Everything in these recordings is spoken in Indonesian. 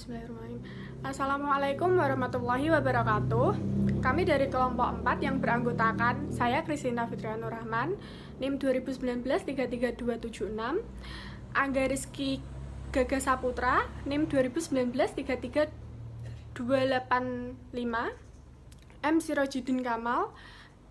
Bismillahirrahmanirrahim. Assalamualaikum warahmatullahi wabarakatuh. Kami dari kelompok 4 yang beranggotakan saya Kristina Fitriana Rahman, NIM 2019-33276, Angga Rizky Gaga Saputra, NIM 2019-33285, M. Sirojudin Kamal,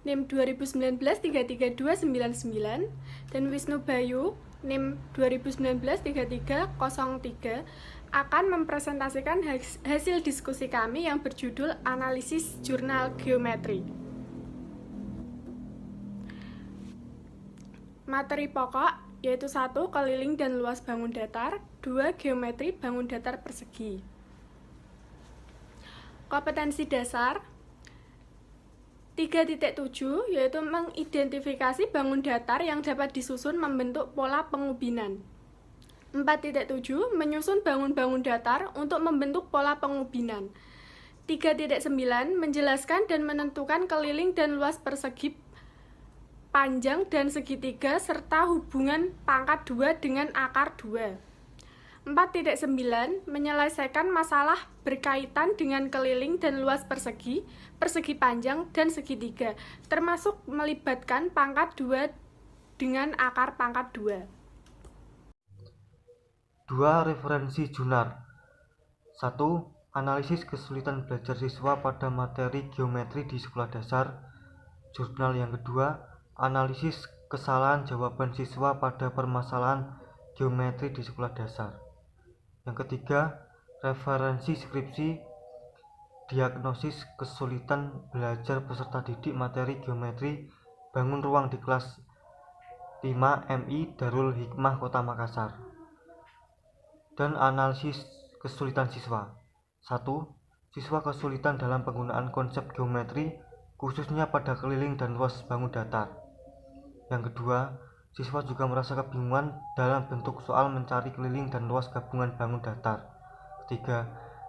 NIM 2019-33299, dan Wisnu Bayu, NIM 2019-3303, akan mempresentasikan hasil diskusi kami yang berjudul Analisis Jurnal Geometri. Materi pokok yaitu 1. Keliling dan luas bangun datar, 2. Geometri bangun datar persegi. Kompetensi dasar 3.7 yaitu mengidentifikasi bangun datar yang dapat disusun membentuk pola pengubinan. 4.7 menyusun bangun-bangun datar untuk membentuk pola pengubinan. 3.9 menjelaskan dan menentukan keliling dan luas persegi, panjang dan segitiga serta hubungan pangkat 2 dengan akar 2. 4.9 menyelesaikan masalah berkaitan dengan keliling dan luas persegi, persegi panjang dan segitiga, termasuk melibatkan pangkat 2 dengan akar pangkat 2. 2. Referensi jurnal. 1. Analisis kesulitan belajar siswa pada materi geometri di sekolah dasar. Jurnal yang kedua, analisis kesalahan jawaban siswa pada permasalahan geometri di sekolah dasar. Yang ketiga, referensi skripsi, diagnosis kesulitan belajar peserta didik materi geometri bangun ruang di kelas 5 MI Darul Hikmah Kota Makassar. Dan analisis kesulitan siswa. 1. Siswa kesulitan dalam penggunaan konsep geometri khususnya pada keliling dan luas bangun datar. Yang kedua, siswa juga merasa kebingungan dalam bentuk soal mencari keliling dan luas gabungan bangun datar. Ketiga,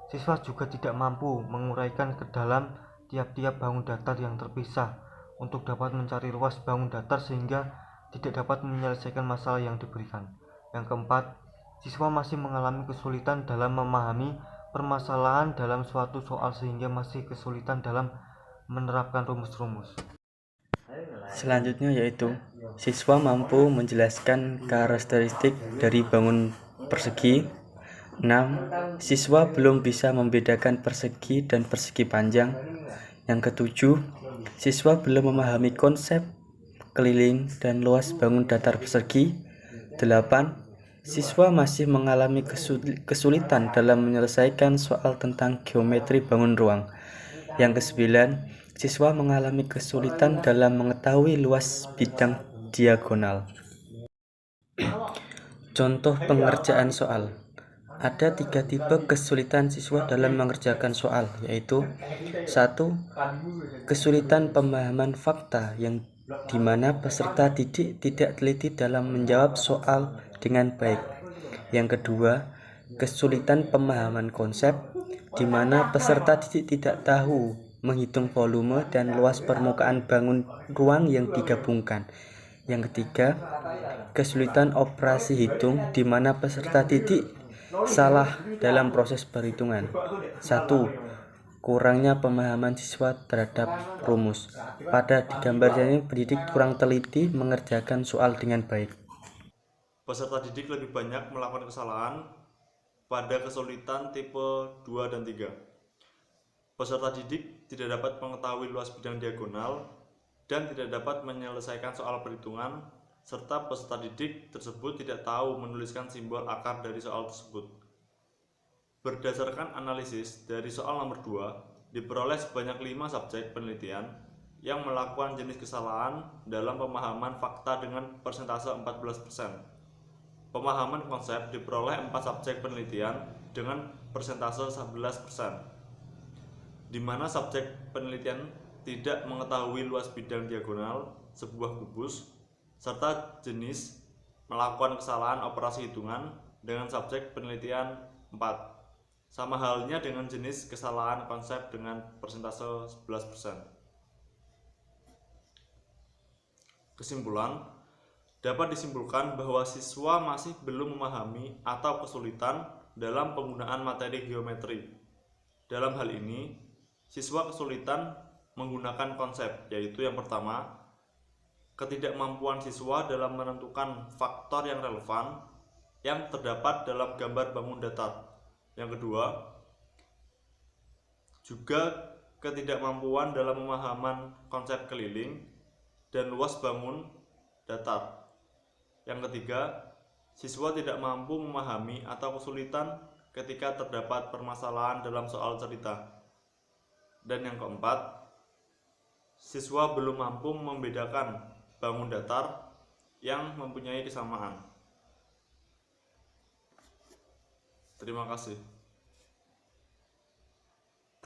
siswa juga tidak mampu menguraikan ke dalam tiap-tiap bangun datar yang terpisah untuk dapat mencari luas bangun datar sehingga tidak dapat menyelesaikan masalah yang diberikan. Yang keempat, siswa masih mengalami kesulitan dalam memahami permasalahan dalam suatu soal sehingga masih kesulitan dalam menerapkan rumus-rumus. Selanjutnya yaitu siswa mampu menjelaskan karakteristik dari bangun persegi. 6. Siswa belum bisa membedakan persegi dan persegi panjang. Yang ketujuh, siswa belum memahami konsep keliling dan luas bangun datar persegi. 8. Siswa masih mengalami kesulitan dalam menyelesaikan soal tentang geometri bangun ruang. Yang kesembilan, siswa mengalami kesulitan dalam mengetahui luas bidang diagonal. Contoh pengerjaan soal. Ada 3 tipe kesulitan siswa dalam mengerjakan soal, yaitu 1. Kesulitan pemahaman fakta yang dimana peserta didik tidak teliti dalam menjawab soal dengan baik. Yang kedua, kesulitan pemahaman konsep di mana peserta didik tidak tahu menghitung volume dan luas permukaan bangun ruang yang digabungkan. Yang ketiga, kesulitan operasi hitung di mana peserta didik salah dalam proses perhitungan. 1. Kurangnya pemahaman siswa terhadap rumus. Pada digambar ini pendidik kurang teliti mengerjakan soal dengan baik. Peserta didik lebih banyak melakukan kesalahan pada kesulitan tipe 2 dan 3. Peserta didik tidak dapat mengetahui luas bidang diagonal dan tidak dapat menyelesaikan soal perhitungan, serta peserta didik tersebut tidak tahu menuliskan simbol akar dari soal tersebut. Berdasarkan analisis dari soal nomor 2, diperoleh sebanyak 5 subjek penelitian yang melakukan jenis kesalahan dalam pemahaman fakta dengan persentase 14%. Pemahaman konsep diperoleh 4 subjek penelitian dengan persentase 11%, di mana subjek penelitian tidak mengetahui luas bidang diagonal sebuah kubus, serta jenis melakukan kesalahan operasi hitungan dengan subjek penelitian 4. Sama halnya dengan jenis kesalahan konsep dengan persentase 11%. Kesimpulan, dapat disimpulkan bahwa siswa masih belum memahami atau kesulitan dalam penggunaan materi geometri. Dalam hal ini, siswa kesulitan menggunakan konsep, yaitu yang pertama, ketidakmampuan siswa dalam menentukan faktor yang relevan yang terdapat dalam gambar bangun datar. Yang kedua, juga ketidakmampuan dalam pemahaman konsep keliling dan luas bangun datar. Yang ketiga, siswa tidak mampu memahami atau kesulitan ketika terdapat permasalahan dalam soal cerita. Dan yang keempat, siswa belum mampu membedakan bangun datar yang mempunyai kesamaan. Terima kasih.